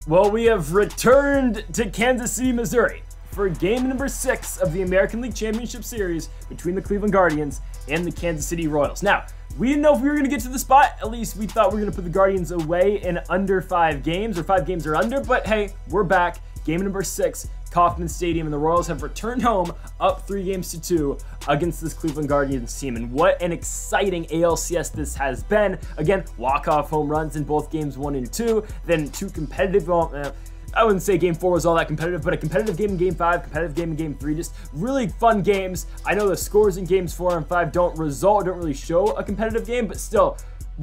Well, we have returned to Kansas City, Missouri for game number 6 of the American League Championship Series between the Cleveland Guardians and the Kansas City Royals. Now, we didn't know if we were going to get to the spot. At least we thought we were going to put the Guardians away in under 5 games, or 5 games or under. But hey, we're back. Game number 6, Kauffman Stadium, and the Royals have returned home up 3-2 against this Cleveland Guardians team. And what an exciting ALCS this has been. Again, walk-off home runs in both games 1 and 2, then 2 competitive, I wouldn't say game 4 was all that competitive, but a competitive game in game 5, competitive game in game 3, just really fun games. I know the scores in games 4 and 5 don't really show a competitive game, but still,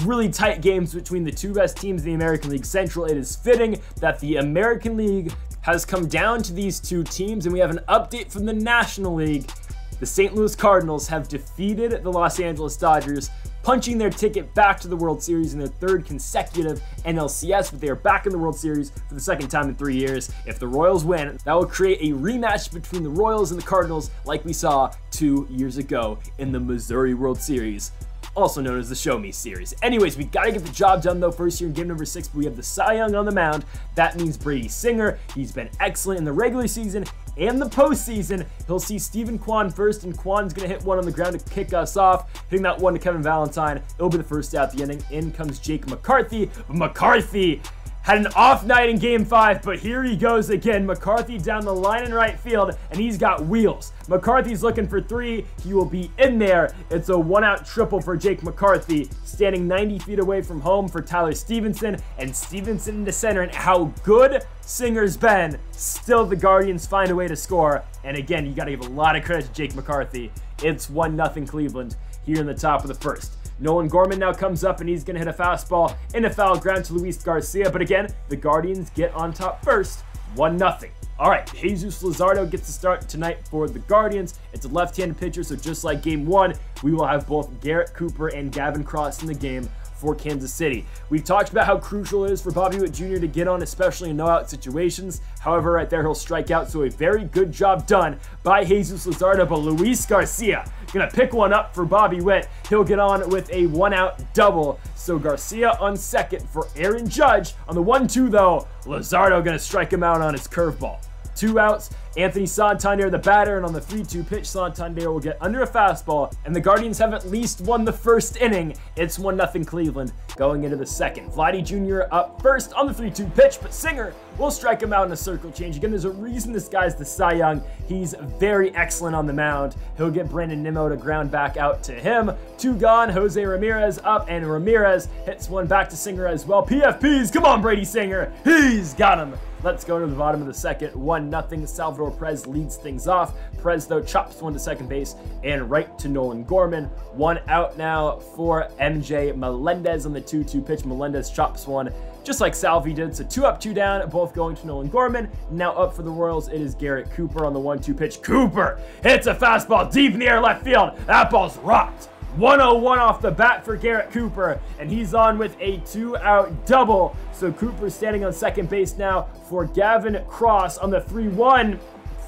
really tight games between the 2 best teams in the American League Central. It is fitting that the American League has come down to these 2 teams, and we have an update from the National League. The St. Louis Cardinals have defeated the Los Angeles Dodgers, punching their ticket back to the World Series in their 3rd consecutive NLCS, but they are back in the World Series for the 2nd time in 3 years. If the Royals win, that will create a rematch between the Royals and the Cardinals like we saw 2 years ago in the Missouri World Series, also known as the Show Me Series. Anyways, we gotta get the job done though first here in game number 6. We have the Cy Young on the mound. That means Brady Singer. He's been excellent in the regular season and the postseason. He'll see Steven Kwan first, and Kwan's gonna hit one on the ground to kick us off, hitting that one to Kevin Valentine. It'll be the first out the inning. In comes Jake McCarthy. McCarthy had an off night in game 5, but here he goes again. McCarthy down the line in right field, and he's got wheels. McCarthy's looking for 3. He will be in there. It's a 1-out triple for Jake McCarthy, standing 90 feet away from home for Tyler Stevenson, and Stevenson into center. And how good Singer's been, still the Guardians find a way to score. And again, you got to give a lot of credit to Jake McCarthy. It's 1-0 Cleveland here in the top of the 1st. Nolan Gorman now comes up, and he's going to hit a fastball in a foul ground to Luis Garcia. But again, the Guardians get on top first, 1-0. All right, Jesus Luzardo gets the start tonight for the Guardians. It's a left-handed pitcher, so just like game 1, we will have both Garrett Cooper and Gavin Cross in the game for Kansas City. We've talked about how crucial it is for Bobby Witt Jr. to get on, especially in no-out situations. However, right there, he'll strike out, so a very good job done by Jesus Luzardo. But Luis Garcia gonna pick one up for Bobby Witt. He'll get on with a 1-out double. So Garcia on second for Aaron Judge. On the 1-2, though, Luzardo gonna strike him out on his curveball. 2 outs, Anthony Santander the batter, and on the 3-2 pitch, Santander will get under a fastball, and the Guardians have at least won the 1st inning. It's 1-0 Cleveland going into the 2nd. Vladdy Jr. up first on the 3-2 pitch, but Singer will strike him out in a circle change. Again, there's a reason this guy's the Cy Young. He's very excellent on the mound. He'll get Brandon Nimmo to ground back out to him. 2 gone, Jose Ramirez up, and Ramirez hits one back to Singer as well. PFPs, come on Brady Singer, he's got him. Let's go to the bottom of the 2nd, 1-0. Salvador Perez leads things off. Perez, though, chops one to second base and right to Nolan Gorman. 1 out now for MJ Melendez on the 2-2 pitch. Melendez chops one just like Salvi did. So 2 up, 2 down, both going to Nolan Gorman. Now up for the Royals, it is Garrett Cooper on the 1-2 pitch. Cooper hits a fastball deep in the air left field. That ball's rocked. 101 off the bat for Garrett Cooper, and he's on with a 2-out double. So Cooper's standing on second base now for Gavin Cross on the 3-1.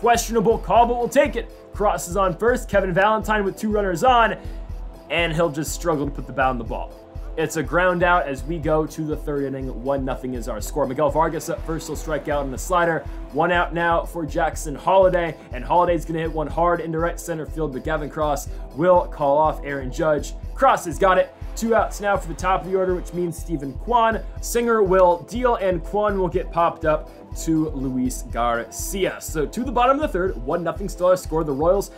Questionable call, but we'll take it. Cross is on first, Kevin Valentine with 2 runners on, and he'll just struggle to put the bat on the ball. It's a ground out as we go to the 3rd inning. 1-0 is our score. Miguel Vargas up first. He'll strike out on the slider. 1 out now for Jackson Holliday, and Holliday's going to hit one hard into right center field, but Gavin Cross will call off Aaron Judge. Cross has got it. 2 outs now for the top of the order, which means Steven Kwan. Singer will deal, and Kwan will get popped up to Luis Garcia. So to the bottom of the 3rd, 1-0 still our score. The Royals,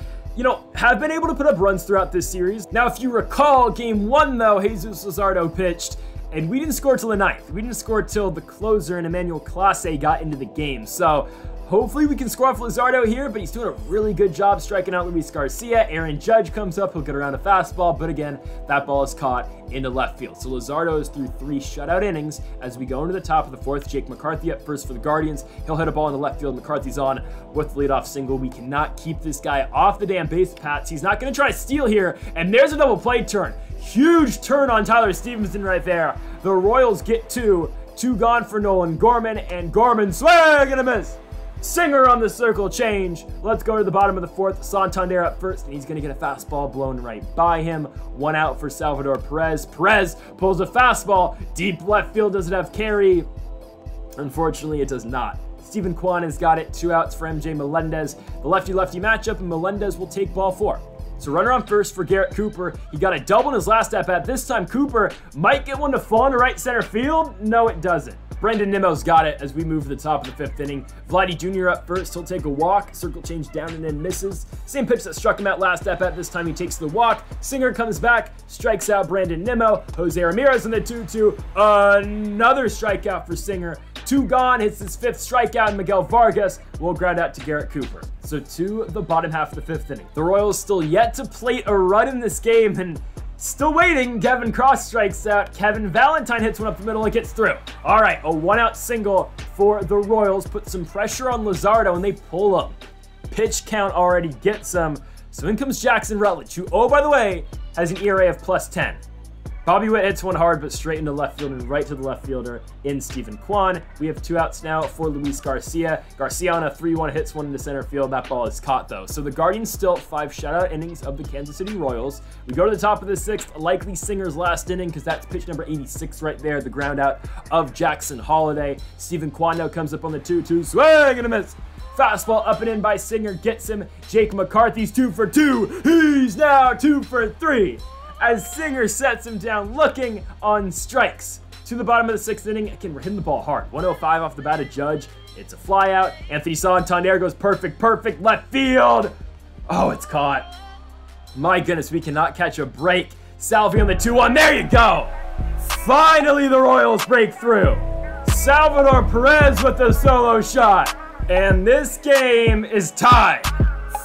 have been able to put up runs throughout this series. Now, if you recall, game 1, though, Jesus Luzardo pitched, and we didn't score till the 9th. We didn't score till the closer and Emmanuel Clase got into the game. So hopefully we can score off Luzardo here, but he's doing a really good job striking out Luis Garcia. Aaron Judge comes up. He'll get around a fastball, but again, that ball is caught into left field. So Luzardo is through 3 shutout innings as we go into the top of the 4th. Jake McCarthy up first for the Guardians. He'll hit a ball in the left field. McCarthy's on with the leadoff single. We cannot keep this guy off the damn base paths. He's not going to try to steal here, and there's a double play turn. Huge turn on Tyler Stevenson right there. The Royals get 2. 2 gone for Nolan Gorman, and Gorman swing and a miss. Singer on the circle change. Let's go to the bottom of the 4th. Santander up first, and he's going to get a fastball blown right by him. 1 out for Salvador Perez. Perez pulls a fastball. Deep left field, doesn't have carry. Unfortunately, it does not. Stephen Kwan has got it. 2 outs for MJ Melendez. The lefty-lefty matchup, and Melendez will take ball 4. So runner on first for Garrett Cooper. He got a double in his last at-bat. This time, Cooper might get one to fall into right center field. No, it doesn't. Brendan Nimmo's got it as we move to the top of the 5th inning. Vladdy Jr. up first. He'll take a walk. Circle change down and in, misses. Same pitch that struck him out last at-bat. This time he takes the walk. Singer comes back, strikes out Brandon Nimmo. Jose Ramirez in the 2-2. Another strikeout for Singer. 2 gone, hits his 5th strikeout, and Miguel Vargas will ground out to Garrett Cooper. So to the bottom half of the 5th inning. The Royals still yet to plate a run in this game, and still waiting. Gavin Cross strikes out. Kevin Valentine hits one up the middle and gets through. All right, a 1-out single for the Royals. Put some pressure on Luzardo, and they pull him. Pitch count already gets him. So in comes Jackson Rutledge, who, oh, by the way, has an ERA of +10. Bobby Witt hits one hard, but straight into left field and right to the left fielder in Stephen Kwan. We have 2 outs now for Luis Garcia. Garcia on a 3-1 hits one into center field. That ball is caught, though. So the Guardians still 5 shutout innings of the Kansas City Royals. We go to the top of the 6th, likely Singer's last inning, because that's pitch number 86 right there, the ground out of Jackson Holiday. Stephen Kwan now comes up on the 2-2, swing and a miss. Fastball up and in by Singer, gets him. Jake McCarthy's 2 for 2. He's now 2 for 3. As Singer sets him down, looking on strikes. To the bottom of the 6th inning, again, we're hitting the ball hard. 105 off the bat of Judge. It's a fly out. Anthony Santander goes perfect, left field. Oh, it's caught. My goodness, we cannot catch a break. Salvi on the 2-1. There you go. Finally, the Royals break through. Salvador Perez with a solo shot. And this game is tied.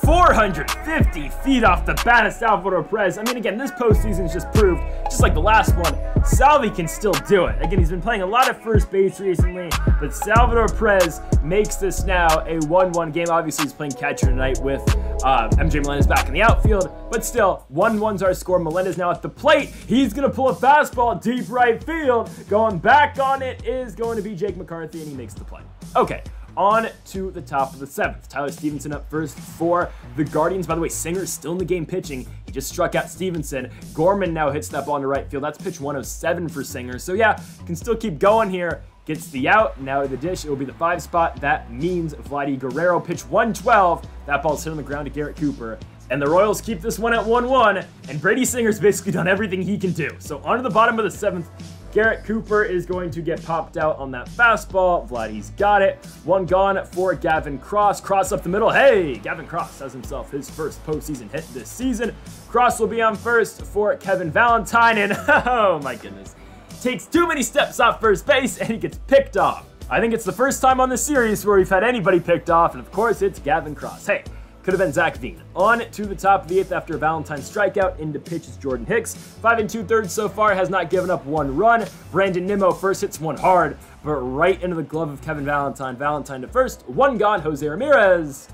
450 feet off the bat of Salvador Perez. I mean, again, this postseason's just proved, just like the last one, Salvi can still do it. Again, he's been playing a lot of first base recently, but Salvador Perez makes this now a 1-1 game. Obviously, he's playing catcher tonight with MJ Melendez back in the outfield, but still, 1-1's our score. Melendez now at the plate. He's going to pull a fastball deep right field. Going back on it is going to be Jake McCarthy, and he makes the play. Okay. On to the top of the 7th. Tyler Stevenson up first for the Guardians. By the way, Singer's still in the game pitching. He just struck out Stevenson. Gorman now hits that ball into right field. That's pitch 107 for Singer. So yeah, can still keep going here. Gets the out. Now to the dish. It will be the 5 spot. That means Vladdy Guerrero, pitch 112. That ball's hit on the ground to Garrett Cooper. And the Royals keep this one at 1-1. And Brady Singer's basically done everything he can do. So on to the bottom of the 7th. Garrett Cooper is going to get popped out on that fastball. Vladdy's got it. 1 gone for Gavin Cross. Cross up the middle. Hey, Gavin Cross has himself his first postseason hit this season. Cross will be on first for Kevin Valentine. And oh my goodness, takes too many steps off first base and he gets picked off. I think it's the first time on the series where we've had anybody picked off. And of course, it's Gavin Cross. Hey. Could have been Zach Veen. On to the top of the 8th after a Valentine strikeout. Into pitch is Jordan Hicks. 5 2/3 so far, has not given up 1 run. Brandon Nimmo first hits one hard, but right into the glove of Kevin Valentine. Valentine to first. 1 gone, Jose Ramirez.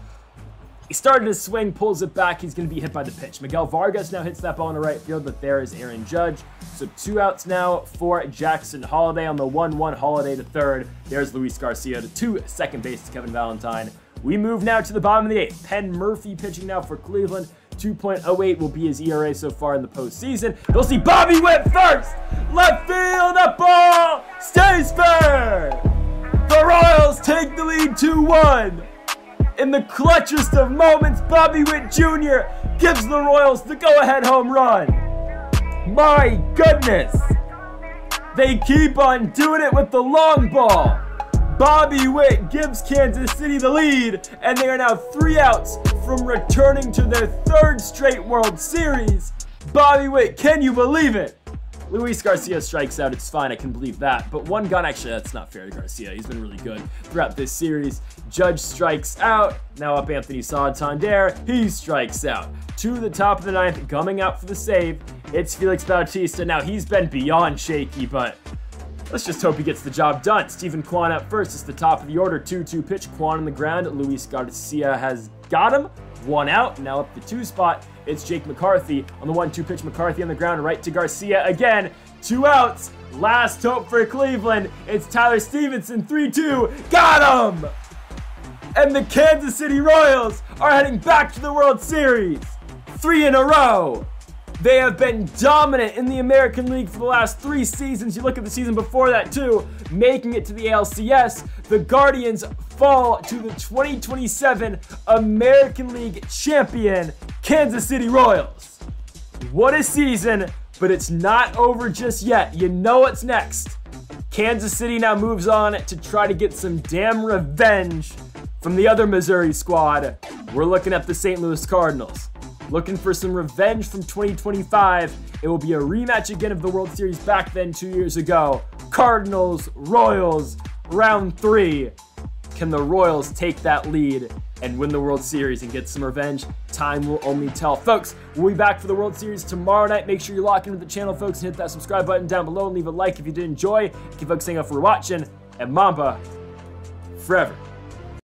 He started his swing, pulls it back. He's going to be hit by the pitch. Miguel Vargas now hits that ball in the right field, but there is Aaron Judge. So 2 outs now for Jackson Holiday on the 1-1. Holiday to third. There's Luis Garcia to second base to Kevin Valentine. We move now to the bottom of the 8th. Penn Murphy pitching now for Cleveland. 2.08 will be his ERA so far in the postseason. You'll see Bobby Witt first. Left field, that ball stays fair. The Royals take the lead 2-1. In the clutchest of moments, Bobby Witt Jr. gives the Royals the go-ahead home run. My goodness. They keep on doing it with the long ball. Bobby Witt gives Kansas City the lead, and they are now 3 outs from returning to their 3rd straight World Series. Bobby Witt, can you believe it? Luis Garcia strikes out. It's fine. I can believe that. But 1 gone. Actually, that's not fair to Garcia. He's been really good throughout this series. Judge strikes out. Now up Anthony Santander. He strikes out. To the top of the 9th, coming out for the save. It's Felix Bautista. Now, he's been beyond shaky, but let's just hope he gets the job done. Stephen Kwan up first. It's the top of the order. 2-2 pitch. Kwan on the ground. Luis Garcia has got him. 1 out. Now up the 2 spot. It's Jake McCarthy on the 1-2 pitch. McCarthy on the ground. Right to Garcia again. 2 outs. Last hope for Cleveland. It's Tyler Stevenson. 3-2. Got him! And the Kansas City Royals are heading back to the World Series. 3 in a row. They have been dominant in the American League for the last 3 seasons. You look at the season before that too, making it to the ALCS. the Guardians fall to the 2027 American League champion, Kansas City Royals. What a season, but it's not over just yet. You know what's next. Kansas City now moves on to try to get some damn revenge from the other Missouri squad. We're looking at the St. Louis Cardinals. Looking for some revenge from 2025. It will be a rematch again of the World Series back then 2 years ago. Cardinals, Royals, round 3. Can the Royals take that lead and win the World Series and get some revenge? Time will only tell. Folks, we'll be back for the World Series tomorrow night. Make sure you lock into the channel, folks, and hit that subscribe button down below and leave a like if you did enjoy. Keep folks saying up for watching, and Mamba forever.